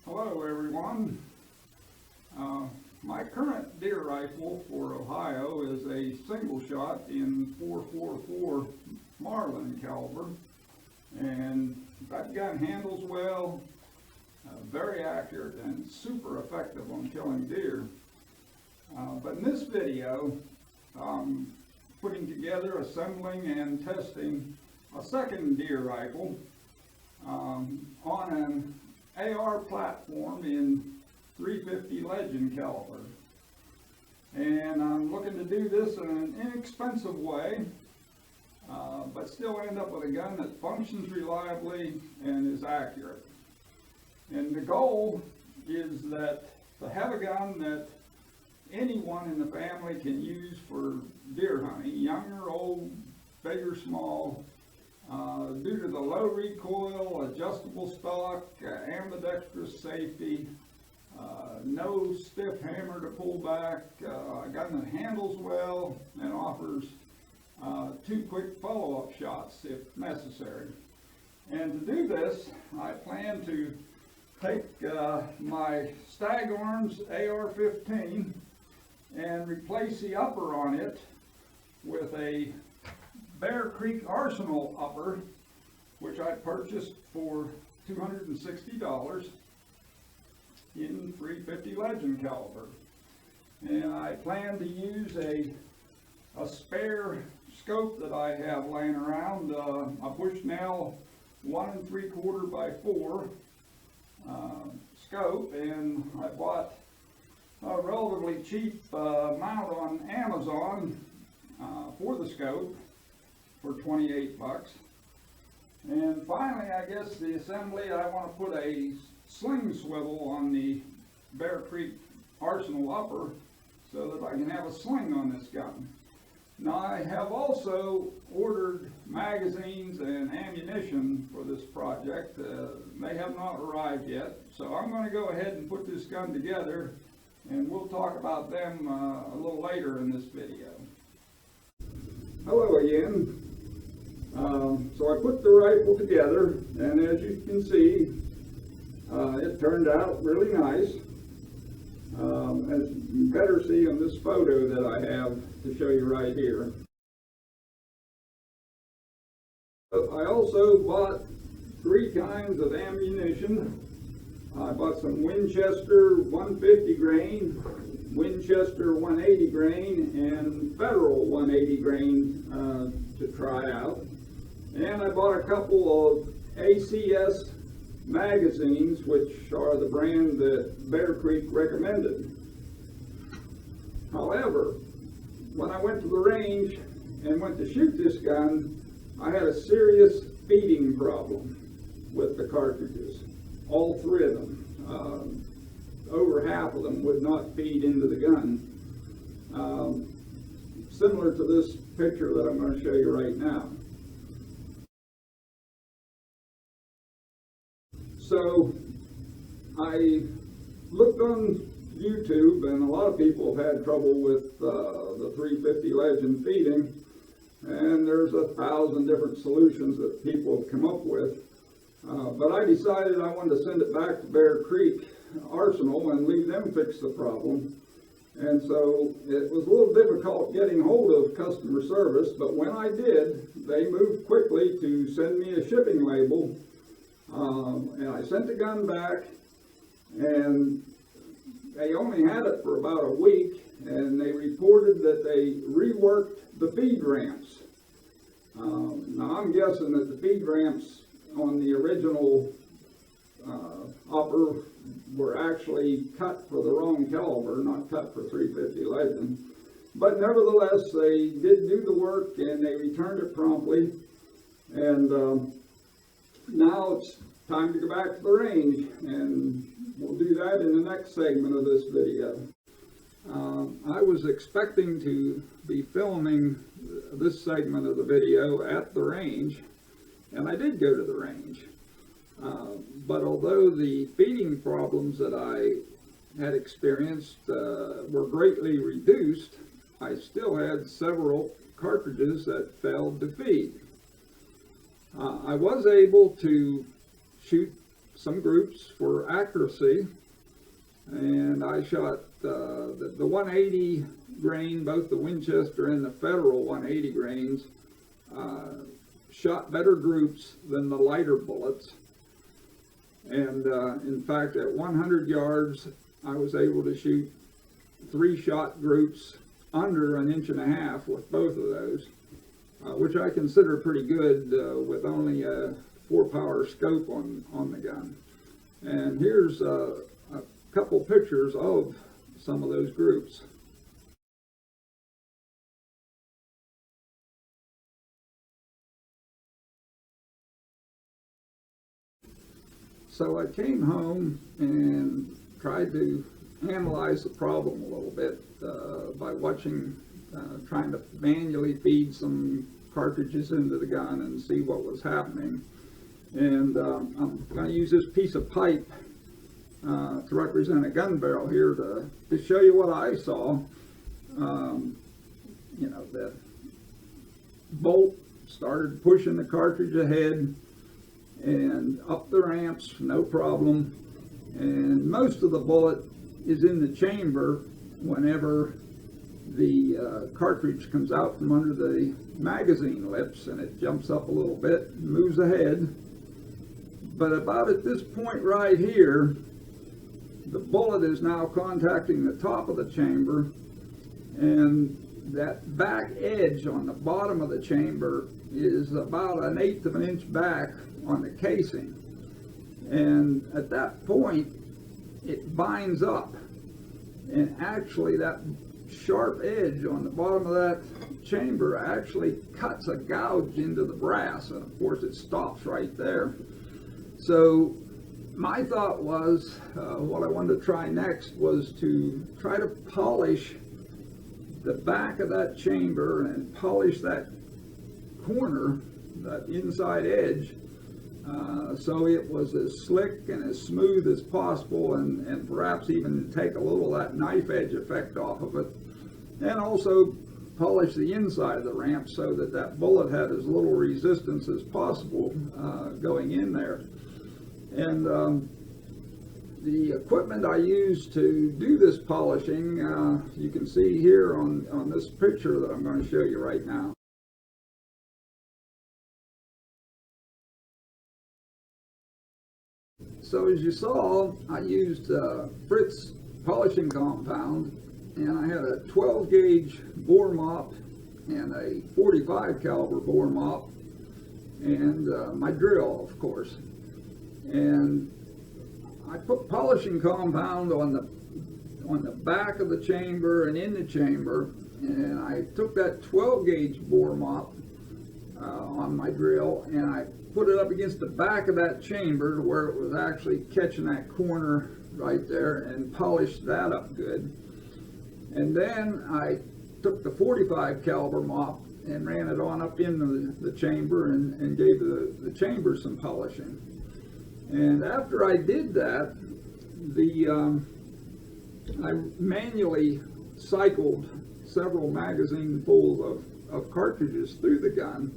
Hello everyone. My current deer rifle for Ohio is a single shot in .444 Marlin caliber, and that gun handles well, very accurate and super effective on killing deer. But in this video, I'm putting together, assembling and testing a second deer rifle on an AR platform in .350 Legend caliber, and I'm looking to do this in an inexpensive way, but still end up with a gun that functions reliably and is accurate. And the goal is that to have a gun that anyone in the family can use for deer hunting, young or old, big or small. Due to the low recoil, adjustable stock, ambidextrous safety, no stiff hammer to pull back, a gun that handles well and offers 2 quick follow-up shots if necessary. And to do this, I plan to take my Stag Arms AR-15 and replace the upper on it with a Bear Creek Arsenal upper, which I purchased for $260 in .350 Legend caliber. And I plan to use a spare scope that I have laying around, a Bushnell 1 3/4 by 4 scope, and I bought a relatively cheap mount on Amazon for the scope for 28 bucks. And finally, I guess the assembly, I want to put a sling swivel on the Bear Creek Arsenal upper so that I can have a sling on this gun. Now, I have also ordered magazines and ammunition for this project. They have not arrived yet, so I'm going to go ahead and put this gun together, and we'll talk about them a little later in this video. Hello again. So I put the rifle together, and as you can see, it turned out really nice. As you better see on this photo that I have to show you right here. I also bought 3 kinds of ammunition. I bought some Winchester 150 grain, Winchester 180 grain, and Federal 180 grain to try out. And I bought a couple of ACS magazines, which are the brand that Bear Creek recommended. However, when I went to the range and went to shoot this gun, I had a serious feeding problem with the cartridges. All 3 of them. Over half of them would not feed into the gun. Similar to this picture that I'm going to show you right now. So I looked on YouTube, and a lot of people have had trouble with the .350 Legend feeding, and there's 1,000 different solutions that people have come up with. But I decided I wanted to send it back to Bear Creek Arsenal and leave them fix the problem. And so it was a little difficult getting hold of customer service, but when I did, they moved quickly to send me a shipping label. And I sent the gun back, and they only had it for about a week, and they reported that they reworked the feed ramps. Now I'm guessing that the feed ramps on the original upper were actually cut for the wrong caliber, not cut for .350 Legend. But nevertheless, they did do the work, and they returned it promptly. And now it's time to go back to the range, and we'll do that in the next segment of this video. I was expecting to be filming this segment of the video at the range, and I did go to the range. But although the feeding problems that I had experienced were greatly reduced, I still had several cartridges that failed to feed. I was able to shoot some groups for accuracy, and I shot the 180 grain, both the Winchester and the Federal 180 grains, shot better groups than the lighter bullets. And in fact, at 100 yards, I was able to shoot 3-shot groups under 1.5 inches with both of those, which I consider pretty good with only a 4-power scope on the gun. And here's a couple pictures of some of those groups. So I came home and tried to analyze the problem a little bit by watching, trying to manually feed some cartridges into the gun and see what was happening. And I'm going to use this piece of pipe to represent a gun barrel here to show you what I saw. You know, the bolt started pushing the cartridge ahead and up the ramps, no problem. And most of the bullet is in the chamber whenever the cartridge comes out from under the magazine lips, and it jumps up a little bit and moves ahead. But about at this point right here, the bullet is now contacting the top of the chamber, and that back edge on the bottom of the chamber is about 1/8 of an inch back on the casing. And at that point, it binds up. And actually that sharp edge on the bottom of that chamber actually cuts a gouge into the brass, and of course it stops right there. So my thought was, what I wanted to try next was to try to polish the back of that chamber and polish that corner, that inside edge, so it was as slick and as smooth as possible, and perhaps even take a little of that knife edge effect off of it, and also polish the inside of the ramp so that that bullet had as little resistance as possible going in there. And the equipment I used to do this polishing, you can see here on this picture that I'm going to show you right now. So as you saw, I used Fritz polishing compound, and I had a 12 gauge bore mop and a 45 caliber bore mop, and my drill, of course. And I put polishing compound on the back of the chamber and in the chamber, and I took that 12 gauge bore mop on my drill, and I put it up against the back of that chamber where it was actually catching that corner right there, and polished that up good. And then I took the 45 caliber mop and ran it on up into the chamber and gave the chamber some polishing. And after I did that, I manually cycled several magazine fulls of cartridges through the gun,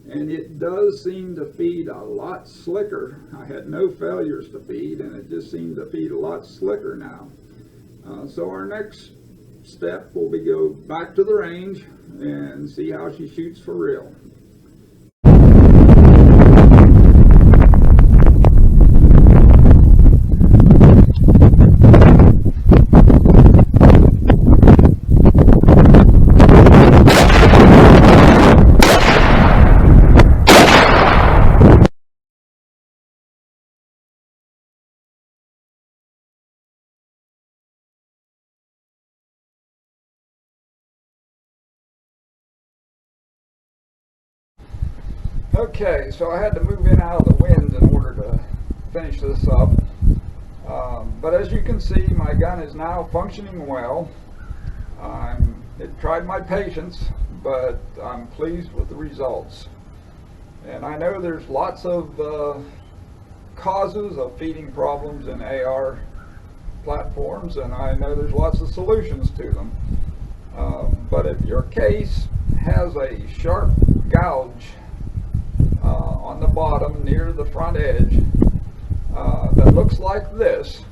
and it does seem to feed a lot slicker. I had no failures to feed, and it just seemed to feed a lot slicker now. So our next step will be go back to the range and see how she shoots for real. Okay, so I had to move in out of the wind in order to finish this up. But as you can see, my gun is now functioning well. It tried my patience, but I'm pleased with the results. And I know there's lots of causes of feeding problems in AR platforms, and I know there's lots of solutions to them. But if your case has a sharp gouge on the bottom near the front edge, looks like this.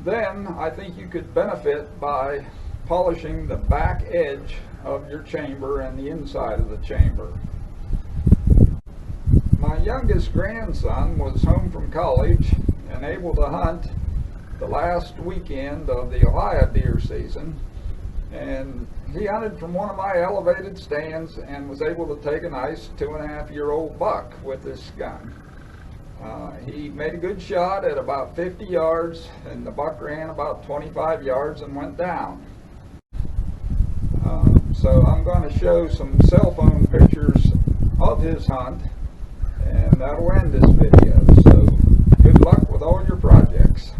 Then I think you could benefit by polishing the back edge of your chamber and the inside of the chamber. My youngest grandson was home from college and able to hunt the last weekend of the Ohio deer season, and he hunted from one of my elevated stands and was able to take a nice 2.5-year-old buck with this gun. He made a good shot at about 50 yards, and the buck ran about 25 yards and went down. So I'm going to show some cell phone pictures of his hunt, and that'll end this video. So good luck with all your projects.